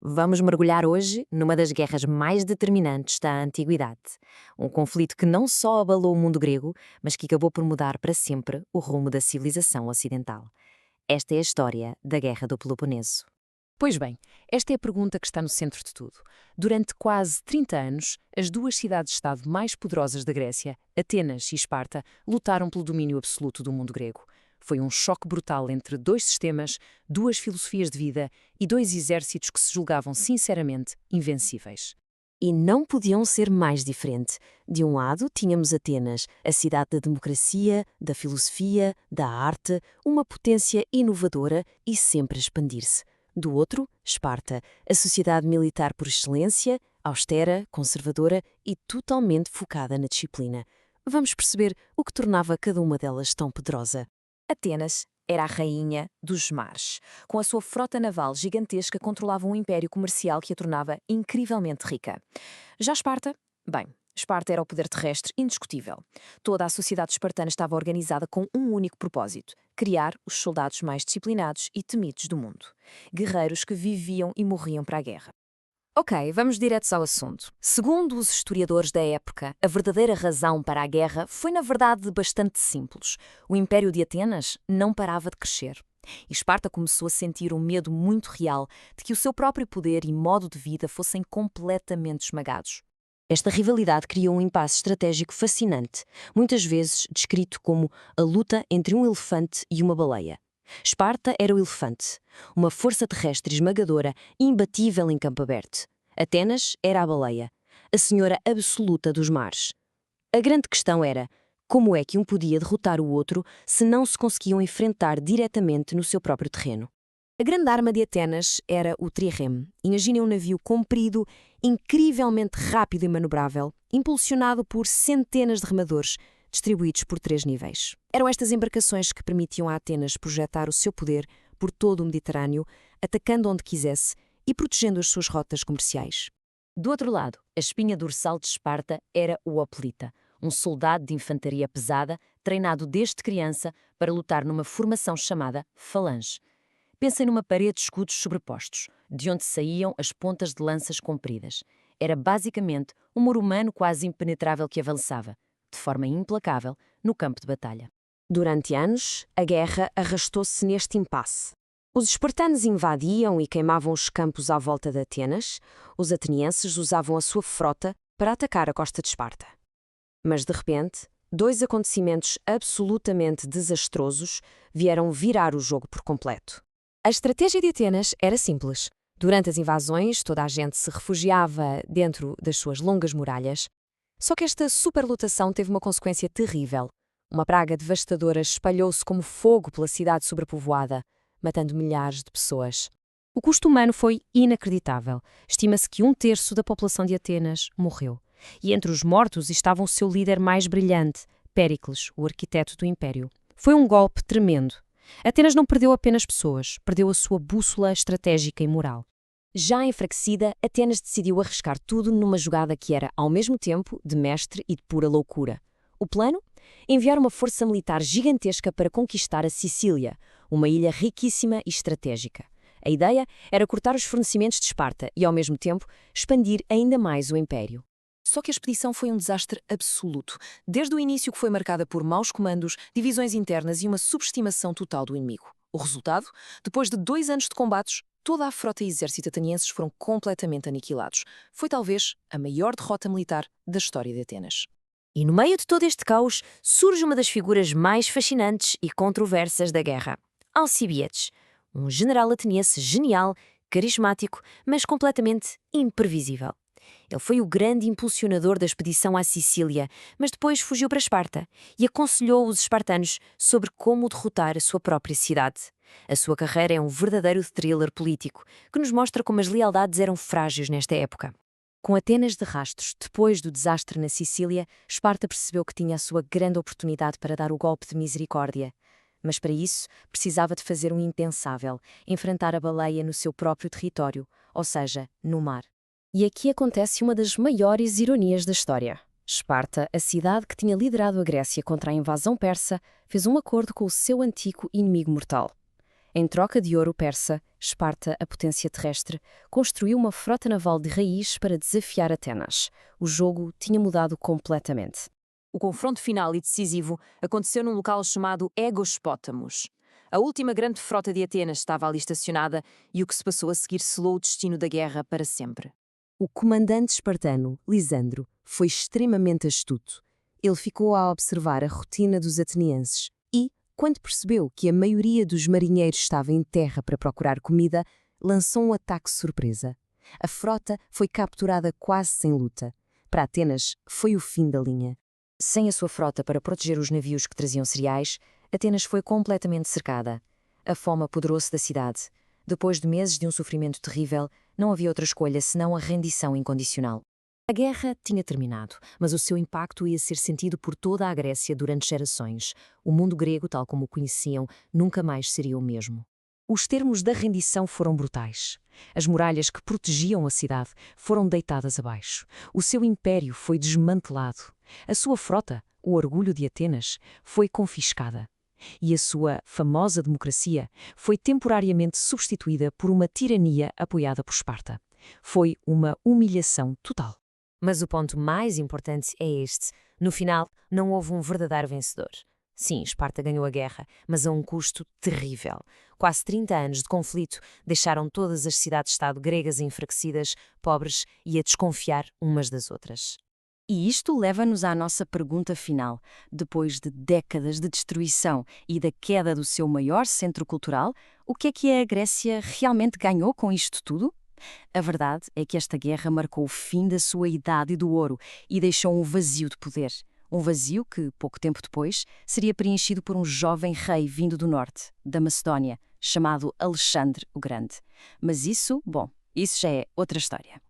Vamos mergulhar hoje numa das guerras mais determinantes da antiguidade. Um conflito que não só abalou o mundo grego, mas que acabou por mudar para sempre o rumo da civilização ocidental. Esta é a história da Guerra do Peloponeso. Pois bem, esta é a pergunta que está no centro de tudo. Durante quase 30 anos, as duas cidades-estado mais poderosas da Grécia, Atenas e Esparta, lutaram pelo domínio absoluto do mundo grego. Foi um choque brutal entre dois sistemas, duas filosofias de vida e dois exércitos que se julgavam sinceramente invencíveis. E não podiam ser mais diferente. De um lado, tínhamos Atenas, a cidade da democracia, da filosofia, da arte, uma potência inovadora e sempre a expandir-se. Do outro, Esparta, a sociedade militar por excelência, austera, conservadora e totalmente focada na disciplina. Vamos perceber o que tornava cada uma delas tão poderosa. Atenas era a rainha dos mares. Com a sua frota naval gigantesca, controlava um império comercial que a tornava incrivelmente rica. Já Esparta? Bem, Esparta era o poder terrestre indiscutível. Toda a sociedade espartana estava organizada com um único propósito: criar os soldados mais disciplinados e temidos do mundo. Guerreiros que viviam e morriam para a guerra. Ok, vamos diretos ao assunto. Segundo os historiadores da época, a verdadeira razão para a guerra foi, na verdade, bastante simples. O Império de Atenas não parava de crescer. E Esparta começou a sentir um medo muito real de que o seu próprio poder e modo de vida fossem completamente esmagados. Esta rivalidade criou um impasse estratégico fascinante, muitas vezes descrito como a luta entre um elefante e uma baleia. Esparta era o elefante, uma força terrestre esmagadora, imbatível em campo aberto. Atenas era a baleia, a senhora absoluta dos mares. A grande questão era: como é que um podia derrotar o outro se não se conseguiam enfrentar diretamente no seu próprio terreno? A grande arma de Atenas era o trirreme. Imaginem um navio comprido, incrivelmente rápido e manobrável, impulsionado por centenas de remadores, distribuídos por 3 níveis. Eram estas embarcações que permitiam a Atenas projetar o seu poder por todo o Mediterrâneo, atacando onde quisesse e protegendo as suas rotas comerciais. Do outro lado, a espinha dorsal de Esparta era o hoplita, um soldado de infantaria pesada, treinado desde criança para lutar numa formação chamada falange. Pensem numa parede de escudos sobrepostos, de onde saíam as pontas de lanças compridas. Era basicamente um muro humano quase impenetrável que avançava, de forma implacável, no campo de batalha. Durante anos, a guerra arrastou-se neste impasse. Os espartanos invadiam e queimavam os campos à volta de Atenas, os atenienses usavam a sua frota para atacar a costa de Esparta. Mas, de repente, 2 acontecimentos absolutamente desastrosos vieram virar o jogo por completo. A estratégia de Atenas era simples. Durante as invasões, toda a gente se refugiava dentro das suas longas muralhas. Só que esta superlotação teve uma consequência terrível. Uma praga devastadora espalhou-se como fogo pela cidade sobrepovoada, matando milhares de pessoas. O custo humano foi inacreditável. Estima-se que 1/3 da população de Atenas morreu. E entre os mortos estava o seu líder mais brilhante, Péricles, o arquiteto do império. Foi um golpe tremendo. Atenas não perdeu apenas pessoas, perdeu a sua bússola estratégica e moral. Já enfraquecida, Atenas decidiu arriscar tudo numa jogada que era, ao mesmo tempo, de mestre e de pura loucura. O plano? Enviar uma força militar gigantesca para conquistar a Sicília, uma ilha riquíssima e estratégica. A ideia era cortar os fornecimentos de Esparta e, ao mesmo tempo, expandir ainda mais o império. Só que a expedição foi um desastre absoluto. Desde o início que foi marcada por maus comandos, divisões internas e uma subestimação total do inimigo. O resultado? Depois de 2 anos de combates, toda a frota e exército atenienses foram completamente aniquilados. Foi talvez a maior derrota militar da história de Atenas. E no meio de todo este caos, surge uma das figuras mais fascinantes e controversas da guerra: Alcibíades, um general ateniense genial, carismático, mas completamente imprevisível. Ele foi o grande impulsionador da expedição à Sicília, mas depois fugiu para Esparta e aconselhou os espartanos sobre como derrotar a sua própria cidade. A sua carreira é um verdadeiro thriller político, que nos mostra como as lealdades eram frágeis nesta época. Com Atenas de rastros, depois do desastre na Sicília, Esparta percebeu que tinha a sua grande oportunidade para dar o golpe de misericórdia. Mas para isso, precisava de fazer um impensável: enfrentar a baleia no seu próprio território, ou seja, no mar. E aqui acontece uma das maiores ironias da história. Esparta, a cidade que tinha liderado a Grécia contra a invasão persa, fez um acordo com o seu antigo inimigo mortal. Em troca de ouro persa, Esparta, a potência terrestre, construiu uma frota naval de raiz para desafiar Atenas. O jogo tinha mudado completamente. O confronto final e decisivo aconteceu num local chamado Aegospótamos. A última grande frota de Atenas estava ali estacionada e o que se passou a seguir selou o destino da guerra para sempre. O comandante espartano, Lisandro, foi extremamente astuto. Ele ficou a observar a rotina dos atenienses e, quando percebeu que a maioria dos marinheiros estava em terra para procurar comida, lançou um ataque surpresa. A frota foi capturada quase sem luta. Para Atenas, foi o fim da linha. Sem a sua frota para proteger os navios que traziam cereais, Atenas foi completamente cercada. A fome apoderou-se da cidade. Depois de meses de um sofrimento terrível, não havia outra escolha senão a rendição incondicional. A guerra tinha terminado, mas o seu impacto ia ser sentido por toda a Grécia durante gerações. O mundo grego, tal como o conheciam, nunca mais seria o mesmo. Os termos da rendição foram brutais. As muralhas que protegiam a cidade foram deitadas abaixo. O seu império foi desmantelado. A sua frota, o orgulho de Atenas, foi confiscada. E a sua famosa democracia foi temporariamente substituída por uma tirania apoiada por Esparta. Foi uma humilhação total. Mas o ponto mais importante é este. No final, não houve um verdadeiro vencedor. Sim, Esparta ganhou a guerra, mas a um custo terrível. Quase 30 anos de conflito deixaram todas as cidades-estado gregas enfraquecidas, pobres e a desconfiar umas das outras. E isto leva-nos à nossa pergunta final. Depois de décadas de destruição e da queda do seu maior centro cultural, o que é a Grécia realmente ganhou com isto tudo? A verdade é que esta guerra marcou o fim da sua idade do ouro e deixou um vazio de poder. Um vazio que, pouco tempo depois, seria preenchido por um jovem rei vindo do norte, da Macedónia, chamado Alexandre o Grande. Mas isso já é outra história.